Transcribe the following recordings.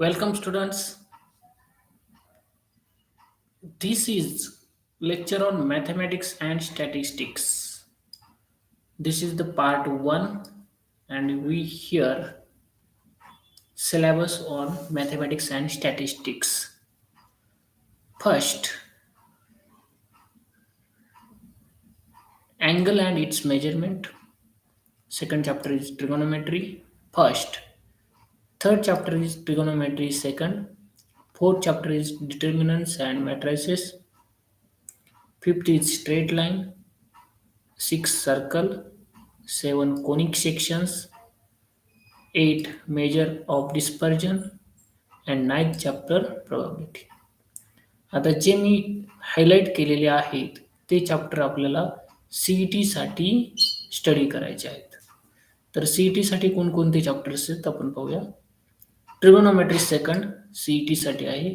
Welcome, students. This is lecture on mathematics and statistics. This is the part 1, and we hear syllabus on mathematics and statistics. First, angle and its measurement. Second chapter is trigonometry. First, third chapter is trigonometry. Second, fourth chapter is determinants and matrices. Fifth is straight line. Six circle. Seven conic sections. 8 measure of dispersion and ninth chapter probability. आता जे मी highlight केलेले आहेत ते chapter आपल्याला CET साठी study करायचे आहेत. तर सीईटी साठी कोणकोणते चॅप्टर्स आहेत आपण पाहूया. ट्रिगोनोमेट्री सेकंड सीईटी साठी आहे.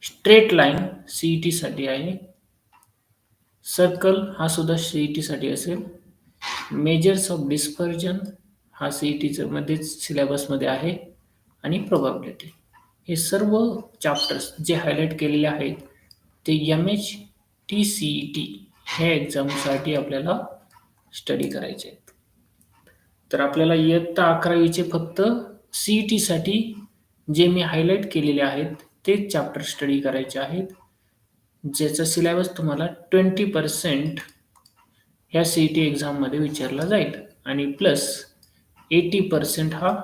स्ट्रेट लाईन सीईटी साठी आहे. सर्कल हा सुद्धा सीईटी साठी असेल. मेजर्स ऑफ डिस्पर्जन हा सीईटीच्या मध्येच सिलेबसमध्ये आहे आणि प्रोबॅबिलिटी. हे सर्व चॅप्टर्स जे हायलाइट केलेले आहेत ते MHTCET ह्या एक्झामसाठी आपल्याला स्टडी करायचे आहेत. तर आपल्याला इयत्ता 11वीचे फक्त सीईटी साठी जे मी हायलाइट केलेले आहेत तेच चॅप्टर स्टडी करायचे आहेत, ज्याचा सिलेबस तुम्हाला 20% ह्या सीईटी एक्झाममध्ये विचारला जाईल आणि प्लस 80% हा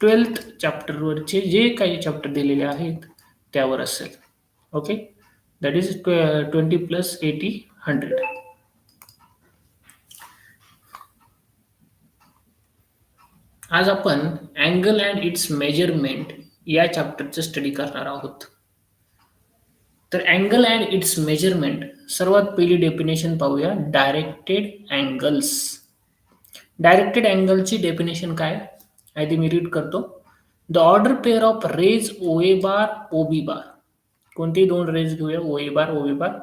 12th चॅप्टरवरचे जे काही चॅप्टर दिलेले आहेत त्यावर असेल. Okay, that is 20 plus 80 100. आज आपण अँगल अँड इट्स मेजरमेंट या चॅप्टरचं स्टडी करणार आहोत. तर अँगल अँड इट्स मेजरमेंट सर्वात पहिली डेफिनेशन पाहूया. Directed angles. डायरेक्टेड अँगलची डेफिनेशन काय आहे ते मी रीड करतो. The order pair of rays OA bar OB bar. कोणते दोन रेज घेऊया, OA bar OB bar,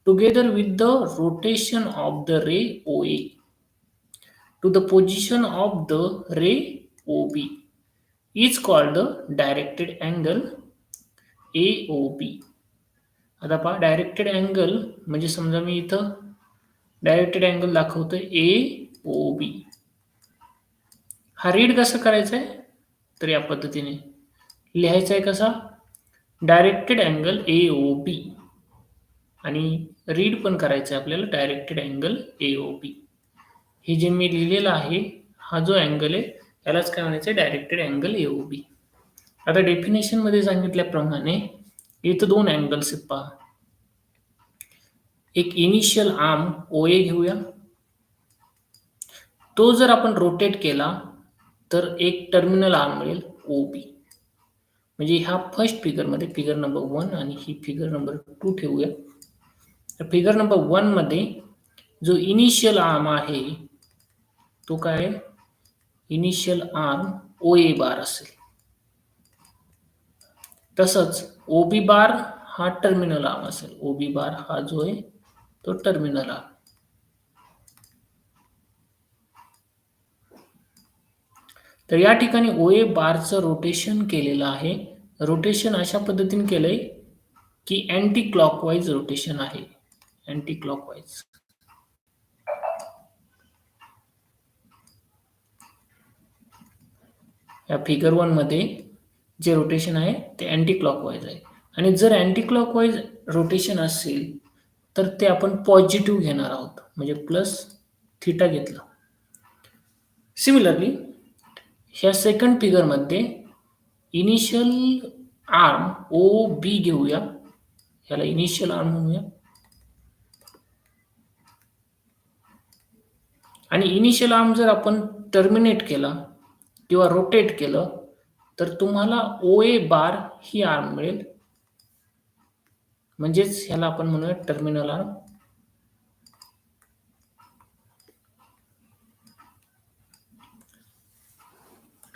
together with the rotation of the ray OA to the position of the ray OB is called the directed angle AOB. आता पहा, directed angle म्हणजे समजा मी इथं directed angle दाखवतोय AOB. हा read कसं करायचा आहे तर या पद्धतीने लिहायचा आहे. कसा? डायरेक्टेड अँगल AOB आणि रीड पण करायचं आहे आपल्याला डायरेक्टेड अँगल AOB. हे जे मी लिहिलेलं आहे हा जो अँगल आहे यालाच काय म्हणायचं, डायरेक्टेड अँगल AOB. आता डेफिनेशन मध्ये सांगितल्याप्रमाणे इथं दोन अँगल्स आहेत पहा. एक इनिशियल आर्म OA घेऊया, तो जर आपण रोटेट केला तर एक टर्मिनल आर्म मिळेल OB. म्हणजे ह्या फर्स्ट फिगरमध्ये फिगर नंबर 1 आणि ही फिगर नंबर 2 ठेवूया. तर फिगर नंबर 1 मध्ये जो इनिशियल आर्म आहे तो काय, इनिशियल आर्म OA बार असेल. तसंच OB बार हा टर्मिनल आर्म असेल. OB बार हा जो आहे तो टर्मिनल आर्म. तर या ठिकाणी OA बारचं रोटेशन केलेलं आहे. रोटेशन अशा पद्धतीने केलंय की अँटी क्लॉकवाईज रोटेशन आहे. Anti clockwise. या फिगर 1 मध्ये जे रोटेशन आहे ते अँटी क्लॉकवाईज आहे. आणि जर अँटी क्लॉकवाईज रोटेशन असेल तर ते आपण पॉझिटिव्ह घेणार आहोत, म्हणजे प्लस थिटा घेतला. सिमिलरली ह्या सेकंड फिगर मध्ये इनिशियल आर्म OB घेऊया, ह्याला इनिशियल आर्म म्हणूया. आणि इनिशियल आर्म जर आपण टर्मिनेट केला किंवा रोटेट केलं तर तुम्हाला OA बार ही आर्म मिळेल, म्हणजेच ह्याला आपण म्हणूया टर्मिनल आर्म.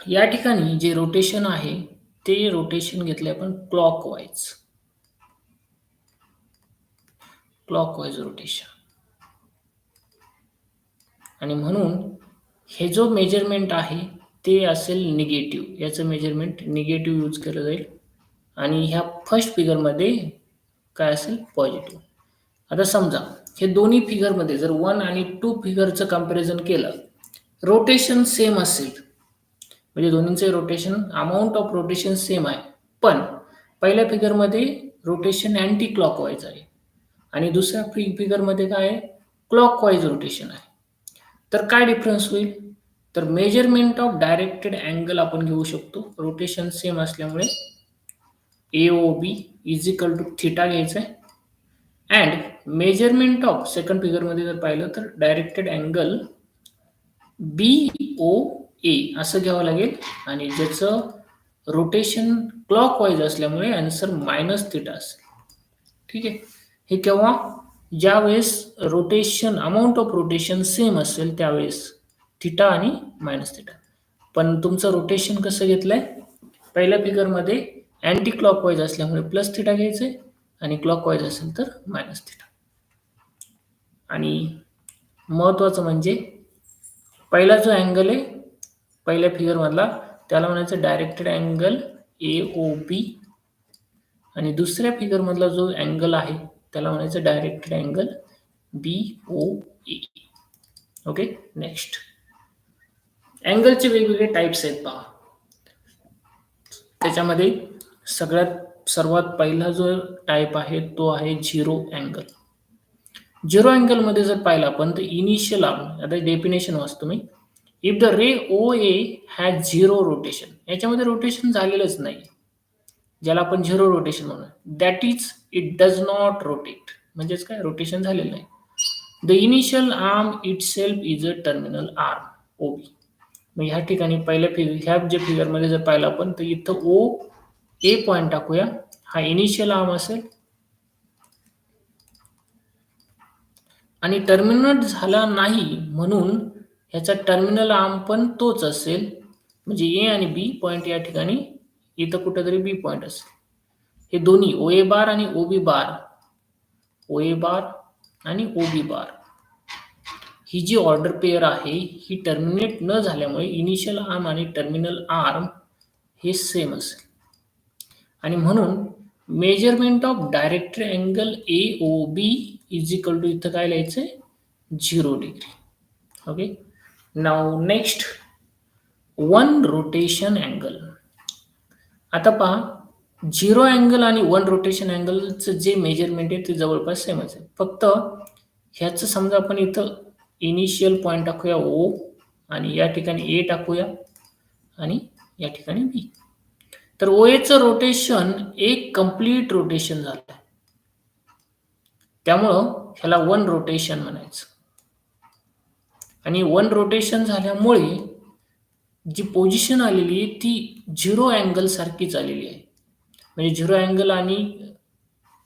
या ठिकाणी जे रोटेशन आहे ते रोटेशन घेतले आपण क्लॉकवाईज. Clockwise rotation. आणि म्हणून हे जो मेजरमेंट आहे ते असेल निगेटिव्ह. याचं मेजरमेंट निगेटिव्ह यूज केलं जाईल. आणि ह्या फर्स्ट फिगरमध्ये काय असेल पॉझिटिव्ह. आता समजा हे दोन्ही फिगरमध्ये जर 1 आणि 2 फिगरचं कंपॅरिझन केलं, रोटेशन सेम असेल म्हणजे दोन्हींचे rotation amount of rotation same आहे, पण पहिल्या फिगरमध्ये रोटेशन अँटी क्लॉकवाईज आहे आणि दुसऱ्या फिगरमध्ये काय आहे क्लॉकवाईज रोटेशन आहे. तर काय डिफरन्स होईल? तर मेजरमेंट ऑफ डायरेक्टेड अँगल आपण घेऊ शकतो, रोटेशन सेम असल्यामुळे AOB is equal to theta घ्यायचं आहे. अँड मेजरमेंट ऑफ सेकंड फिगरमध्ये जर पाहिलं तर डायरेक्टेड अँगल BOA असं घ्यावं लागेल आणि ज्याचं रोटेशन क्लॉकवाईज असल्यामुळे आन्सर मायनस थिटा असेल. ठीक आहे. हे केव्हा? ज्यावेळेस rotation amount of rotation same असेल त्यावेळेस थिटा आणि मायनस थिटा. पण तुमचं रोटेशन कसं घेतलंय? पहिल्या फिगरमध्ये अँटी क्लॉकवाईज असल्यामुळे प्लस थिटा घ्यायचंय आणि क्लॉकवाईज असेल तर मायनस थिटा. आणि महत्वाचं म्हणजे पहिला जो अँगल आहे पहिल्या फिगरमधला त्याला म्हणायचं डायरेक्टेड अँगल AOB आणि दुसऱ्या फिगरमधला जो अँगल आहे त्याला म्हणायचं directed angle BOA. Okay. Next अँगलचे वेगवेगळे टाइप्स आहेत पहा. त्याच्यामध्ये सर्वात पहिला जो टाइप आहे तो आहे झिरो अँगल. झिरो अँगल मध्ये जर पाहिलं आपण तर इनिशियल आर्म, आता डेफिनेशन वाचतो मी. If the ray OA has zero rotation, याच्यामध्ये रोटेशन झालेलंच नाही, ज्याला आपण झिरो रोटेशन म्हणूया, that is it does not rotate, म्हणजेच काय रोटेशन झालेलं नाही. The initial arm itself is a terminal arm OB. मग ह्या ठिकाणी पहिल्या ह्या जे फिगरमध्ये जर पाहिलं आपण तर इथं OA पॉइंट टाकूया, हा इनिशियल आर्म असेल आणि टर्मिनल झाला नाही म्हणून ह्याचा टर्मिनल आर्म पण तोच असेल, म्हणजे A आणि B पॉइंट या ठिकाणी इथं कुठेतरी B पॉइंट असेल. हे दोन्ही OA बार आणि OB बार, OA बार आणि OB बार ही जी ऑर्डर पेअर आहे ही टर्मिनेट न झाल्यामुळे इनिशियल आर्म आणि टर्मिनल आर्म हे सेम असेल आणि म्हणून measurement of directed angle AOB is equal to इथं काय लिहायचंय 0 degree. Okay. Now next one rotation angle. आता पहा 0 अँगल आणि वन रोटेशन अँगलचं जे मेजरमेंट आहे ते जवळपास सेमच आहे, फक्त ह्याचं समजा आपण इथं इनिशियल पॉइंट टाकूया O आणि या ठिकाणी A टाकूया आणि या ठिकाणी B. तर OAचं रोटेशन एक कंप्लीट रोटेशन झालं, त्यामुळं ह्याला वन रोटेशन म्हणायचं. आणि वन रोटेशन झाल्यामुळे जी पोझिशन आलेली आहे ती 0 अँगल सारखीच आलेली आहे, म्हणजे 0 अँगल आणि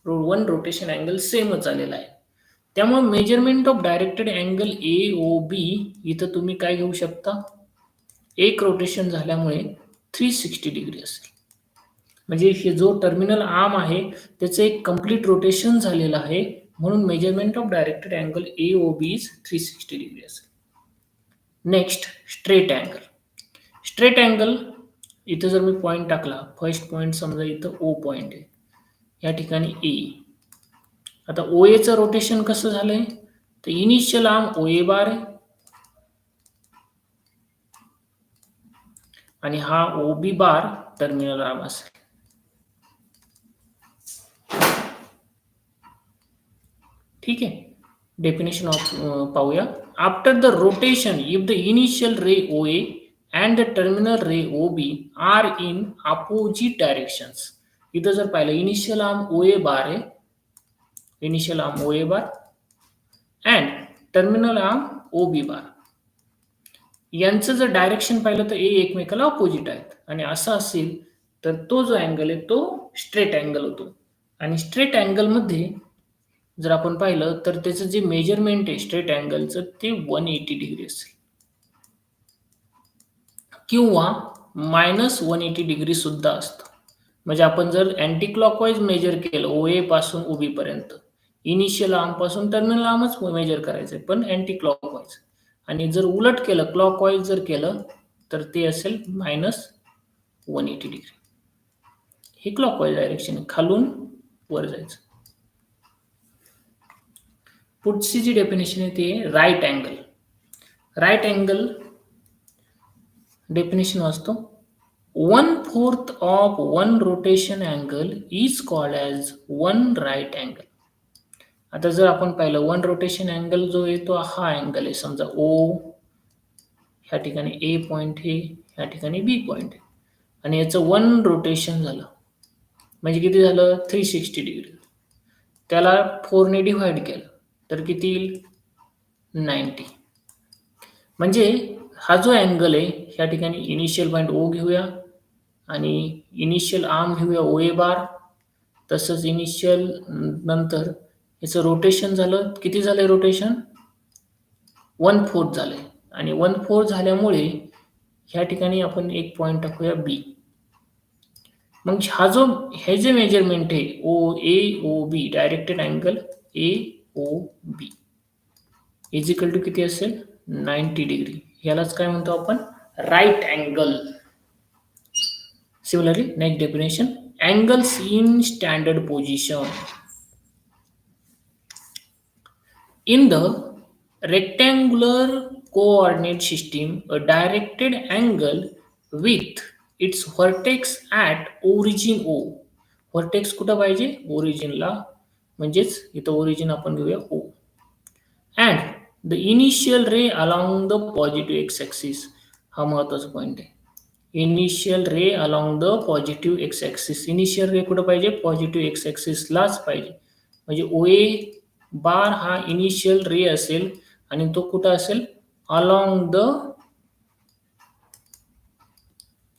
वन रोटेशन अँगल सेमच आलेला आहे. त्यामुळे measurement of directed angle AOB इथं तुम्ही काय घेऊ शकता, एक रोटेशन झाल्यामुळे 360 डिग्री असेल, म्हणजे हे जो टर्मिनल आर्म आहे त्याचं एक कंप्लीट रोटेशन झालेलं आहे, म्हणून measurement of directed angle AOB is 360 degree असेल. Next straight angle. Straight angle इथं जर मी पॉइंट टाकला, फर्स्ट पॉइंट समजा इथं O पॉइंट आहे, या ठिकाणी A. आता OAचं रोटेशन कसं झालंय, तर इनिशियल आर्म OA बार आहे आणि हा OB बार टर्मिनल आर्म असेल. ठीक आहे. डेफिनेशन ऑफ पाहूया. After the rotation if the initial ray OA and the terminal ray OB are in opposite directions. इथं जर पाहिलं इनिशियल आर्म OA बार आहे, initial arm OA bar and terminal arm OB बार, यांचं जर डायरेक्शन पाहिलं तर A एकमेकाला अपोजिट आहेत आणि असं असेल तर तो जो अँगल आहे तो स्ट्रेट अँगल होतो. आणि स्ट्रेट अँगल मध्ये जर आपण पाहिलं तर त्याचं जे मेजरमेंट आहे स्ट्रेट अँगलचं ते 180 डिग्री असेल किंवा -180 डिग्री सुद्धा असतं. म्हणजे आपण जर अँटी क्लॉकवाईज मेजर केलं OA पासून OB पर्यंत, इनिशियल आर्म पासून टर्मिनल आर्मच मेजर करायचंय पण अँटी क्लॉकवाईज, आणि जर उलट केलं क्लॉकवाईज जर केलं तर ते असेल -180 डिग्री. हे क्लॉकवाईज डायरेक्शन आहे, खालून वर जायचं. पुढची जी डेफिनेशन आहे ती आहे right angle. Right angle definition वाचतो. 1/4 of one rotation angle is called as one right angle. आता जर आपण पाहिलं वन रोटेशन अँगल जो आहे तो हा अँगल आहे. समजा ओ ह्या ठिकाणी ए पॉइंट आहे, ह्या ठिकाणी बी पॉइंट आहे आणि याचं वन रोटेशन झालं म्हणजे किती झालं 360 डिग्री. त्याला 4 ने डिव्हाइड केलं तर किती येईल 90. म्हणजे हा जो अँगल आहे ह्या ठिकाणी इनिशियल पॉईंट ओ घेऊया आणि इनिशियल आर्म घेऊया ओ ए बार. तसंच इनिशियल नंतर याचं रोटेशन झालं, किती झालंय रोटेशन 1/4 झालंय आणि 1/4 झाल्यामुळे ह्या ठिकाणी आपण एक पॉइंट टाकूया बी. मग हा जो हे जे मेजरमेंट आहे O A O B directed angle A O B is equal to किती असेल 90 डिग्री. यालाच काय म्हणतो आपण right angle. Similarly next definition angles in standard position. In the rectangular coordinate system, a directed angle with its vertex at origin O. Vertex कुठं पाहिजे ओरिजिनला, म्हणजेच इथं ओरिजिन आपण घेऊया O. And the initial ray along the positive x axis. हा महत्वाचा point आहे. Initial ray along the positive X axis. Initial ray कुठं पाहिजे पॉझिटिव्ह एक्स ॲक्सिसलाच पाहिजे. म्हणजे ओ ए बार हा इनिशियल रे असेल आणि तो कुठं असेल along the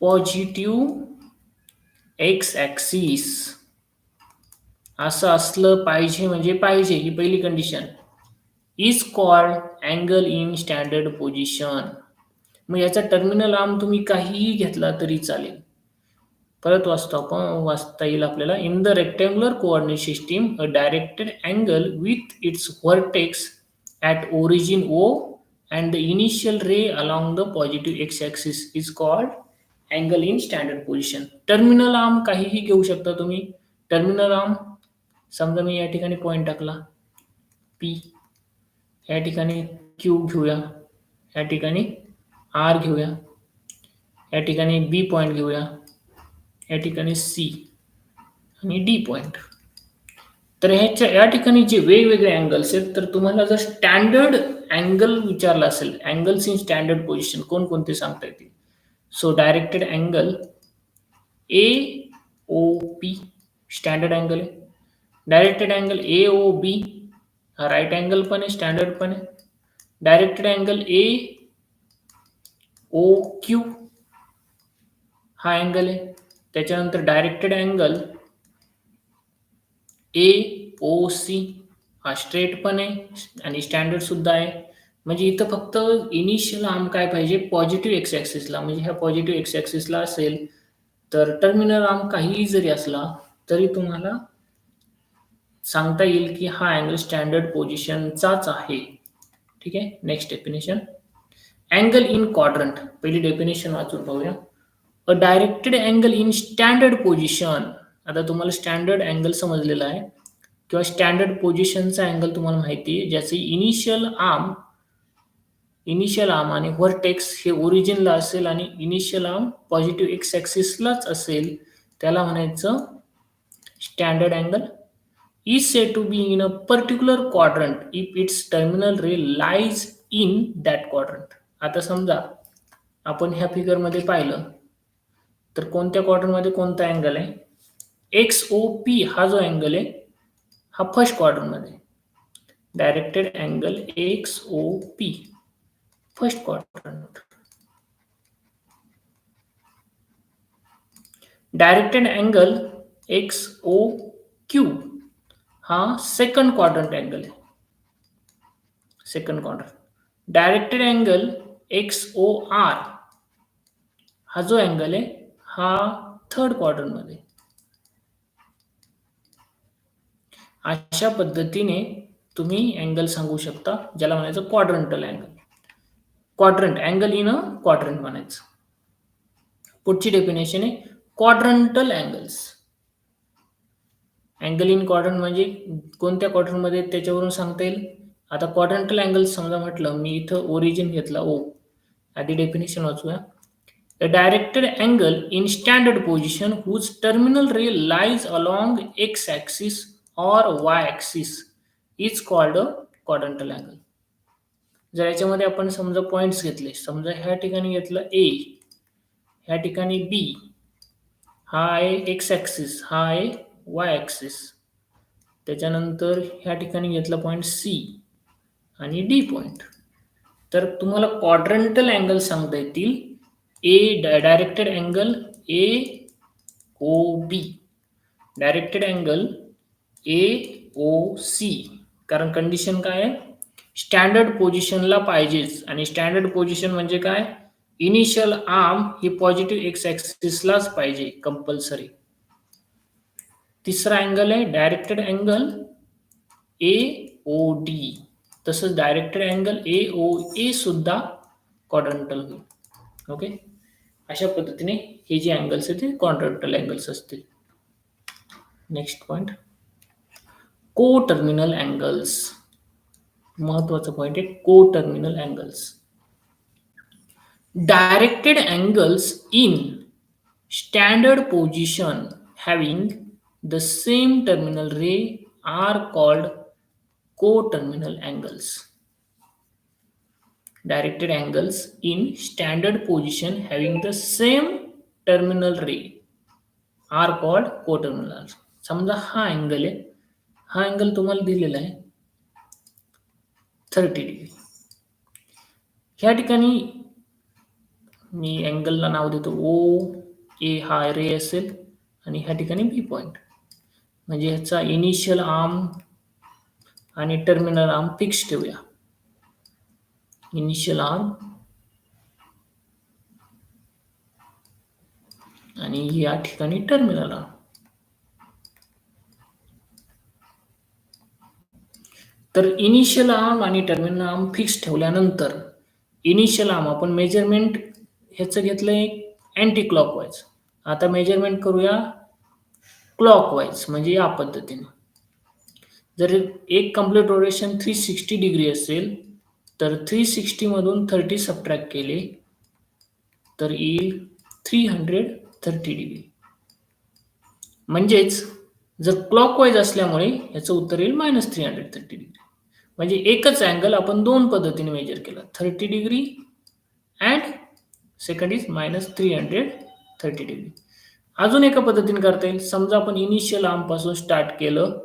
positive X axis. असं असलं पाहिजे, म्हणजे पाहिजे ही पहिली condition. Is called angle in standard position. मग याचा टर्मिनल आर्म तुम्ही काहीही घेतला तरी चालेल. परत वाचता येईल आपल्याला. In the rectangular coordinate system a directed angle with its vertex at origin O and the initial ray along the positive X axis is called angle in standard position. Terminal arm काहीही घेऊ शकता तुम्ही. Terminal arm समजा मी या ठिकाणी point टाकला P, या ठिकाणी क्यू घेऊया, या ठिकाणी आर घेऊया, या ठिकाणी बी पॉइंट घेऊया, या ठिकाणी सी आणि डी पॉइंट. तर ह्याच्या या ठिकाणी जे वेगवेगळे अँगल्स आहेत, तर तुम्हाला जर स्टँडर्ड अँगल विचारला असेल, अँगल्स इन स्टँडर्ड पोझिशन कोणकोणते सांगता येतील. So directed angle A O P standard angle आहे. Directed angle A O B हा राईट अँगल पण आहे, स्टँडर्ड पण आहे. Directed angle A O Q हा अँगल आहे. त्याच्यानंतर directed angle A O C हा स्ट्रेट पण आहे आणि स्टँडर्ड सुद्धा आहे. म्हणजे इथं फक्त इनिशियल आर्म काय पाहिजे पॉझिटिव्ह एक्स ॲक्सिसला. म्हणजे ह्या पॉझिटिव्ह एक्स ॲक्सिसला असेल तर टर्मिनल आर्म काहीही जरी असला तरी तुम्हाला सांगता येईल की हा अँगल स्टँडर्ड पोझिशनचाच आहे. ठीक आहे. Next definition angle in quadrant. पहिली डेफिनेशन वाचून पाहूया. A directed angle in standard position. आता तुम्हाला स्टँडर्ड अँगल समजलेला आहे किंवा स्टँडर्ड पोझिशनचा अँगल तुम्हाला माहिती आहे, ज्याचे इनिशियल आर्म आणि व्हर्टेक्स हे ओरिजिनला असेल आणि इनिशियल आर्म पॉझिटिव्ह एक्स ॲक्सिसलाच असेल, त्याला म्हणायचं standard angle. is said to be in a particular quadrant if its terminal ray lies in that quadrant. आता समजा आपण ह्या फिगर मध्ये पाहिलं तर कोणत्या क्वाड्रंट मध्ये कोणता अँगल आहे एक्स ओ पी हा जो अँगल आहे हा फर्स्ट क्वाड्रंट मध्ये. Directed angle X O P first quadrant. Directed angle X O Q हा सेकंड क्वाड्रंट अँगल आहे. Second quadrant. Directed angle X O R हा जो अँगल आहे हा थर्ड क्वाड्रंट मध्ये. अशा पद्धतीने तुम्ही अँगल सांगू शकता, ज्याला म्हणायचं quadrantal angle. Quadrant angle in a quadrant म्हणायचं. पुढची डेफिनेशन आहे quadrantal angles. Angle in quadrant म्हणजे कोणत्या क्वाड्रंटमध्ये त्याच्यावरून सांगता येईल. आता क्वाड्रंटल अँगल समजा म्हटलं, मी इथं ओरिजिन घेतला ओ. आधी definition वाचूया. A directed angle in standard position whose terminal ray lies along x-axis or y-axis is called a quadrantal angle. जर याच्यामध्ये आपण समजा पॉइंट्स घेतले, समजा ह्या ठिकाणी घेतलं ए, ह्या ठिकाणी बी, हा आहे एक्स ॲक्सिस, हा आहे वाय ॲक्सिस, त्याच्यानंतर ह्या ठिकाणी घेतला पॉइंट सी आणि डी पॉइंट. तर तुम्हाला क्वाड्रंटल अँगल सांगता येतील. A directed angle A O B, directed angle A O C. कारण कंडिशन काय आहे, स्टँडर्ड पोझिशनला पाहिजेच. आणि स्टँडर्ड पोझिशन म्हणजे काय, इनिशियल आर्म ही पॉझिटिव्ह एक्स ॲक्सिसलाच पाहिजे कंपल्सरी. तिसरा अँगल आहे directed angle A O D. तसंच directed angle A O A सुद्धा क्वाड्रंटल होईल. ओके, अशा पद्धतीने हे जे अँगल्स आहेत ते क्वाड्रंटल अँगल्स असतील. Next point, coterminal angles. महत्वाचा पॉइंट आहे coterminal angles. Directed angles in standard position having the same terminal ray are called co-terminal angles. Directed angles in standard position having the same terminal ray are called co-terminal angles. समजा हा angle आहे, हा angle तुम्हाला दिलेला आहे 30 degree. ह्या ठिकाणी मी अँगलला नाव देतो ओ ए, हा रे असेल आणि ह्या ठिकाणी बी पॉइंट. म्हणजे ह्याचा इनिशियल आर्म आणि टर्मिनल आर्म फिक्स ठेवूया. इनिशियल आर्म आणि या ठिकाणी टर्मिनल आर्म. तर इनिशियल आर्म आणि टर्मिनल आर्म फिक्स ठेवल्यानंतर इनिशियल आर्म आपण मेजरमेंट ह्याचं घेतलंय अँटी क्लॉकवाईज. आता मेजरमेंट करूया क्लॉकवाईज, म्हणजे या पद्धतीने. जर एक कंप्लीट रोटेशन 360 डिग्री असेल तर 360 मधून 30 सबट्रॅक्ट केले तर येईल 330 डिग्री. म्हणजेच जर क्लॉकवाईज असल्यामुळे याचं उत्तर येईल -330 डिग्री. म्हणजे एकच अँगल आपण दोन पद्धतीने मेजर केला, 30 degree and second is -330 degree. अजून एका पद्धतीने करता येईल. समजा आपण इनिशियल आर्म पासून स्टार्ट केलं,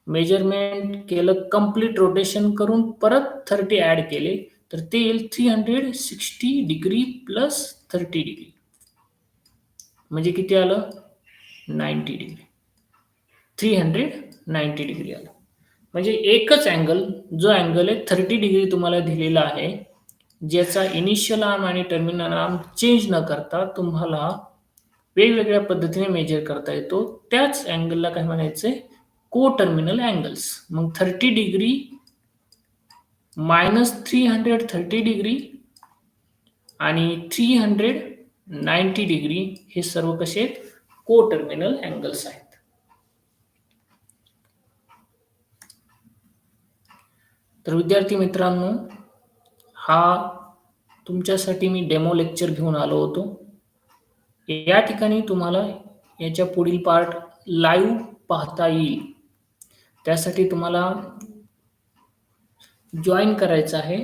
मेजरमेंट केलं, कंप्लीट रोटेशन करून परत 30 ऍड केले तर ते येईल 360 डिग्री प्लस 30 डिग्री. म्हणजे किती आलं, 90 डिग्री. 390 डिग्री आलं. म्हणजे एकच अँगल, जो अँगल आहे 30 डिग्री तुम्हाला दिलेला आहे, ज्याचा इनिशियल आर्म आणि टर्मिनल आर्म चेंज न करता तुम्हाला वेगवेगळ्या पद्धतीने मेजर करता येतो. त्याच अँगलला काय म्हणायचंय, को टर्मिनल अँगल्स. मग 30 डिग्री -330 डिग्री आणि 390 डिग्री हे सर्व कसे आहेत, को टर्मिनल अँगल्स आहेत. तर विद्यार्थी मित्रांनो, हा तुमच्यासाठी मी डेमो लेक्चर घेऊन आलो होतो. या ठिकाणी तुम्हाला याच्या पुढील पार्ट लाईव्ह पाहता येईल. त्यासाठी तुम्हाला जॉईन करायचं आहे.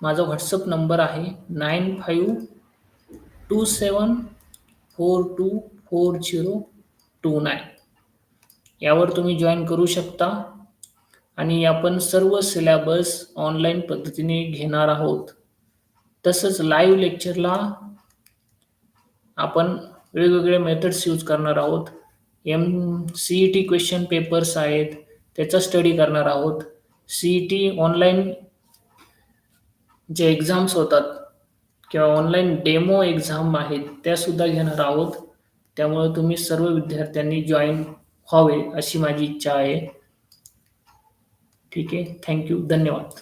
माझा व्हॉट्सअप नंबर आहे 9527424029. यावर तुम्ही जॉईन करू शकता. आणि आपण सर्व सिलेबस ऑनलाईन पद्धतीने घेणार आहोत. तसंच लाईव्ह लेक्चरला आपण वेगवेगळे मेथड्स यूज करणार आहोत. CET क्वेश्चन पेपर्स आहेत, त्याचा स्टडी करणार आहोत. CET ऑनलाईन जे एक्झाम्स होतात किंवा ऑनलाईन डेमो एक्झाम आहेत त्या सुद्धा घेणार आहोत. त्यामुळे तुम्ही सर्व विद्यार्थ्यांनी जॉईन व्हावे अशी माझी इच्छा आहे. ठीक आहे, थँक्यू, धन्यवाद.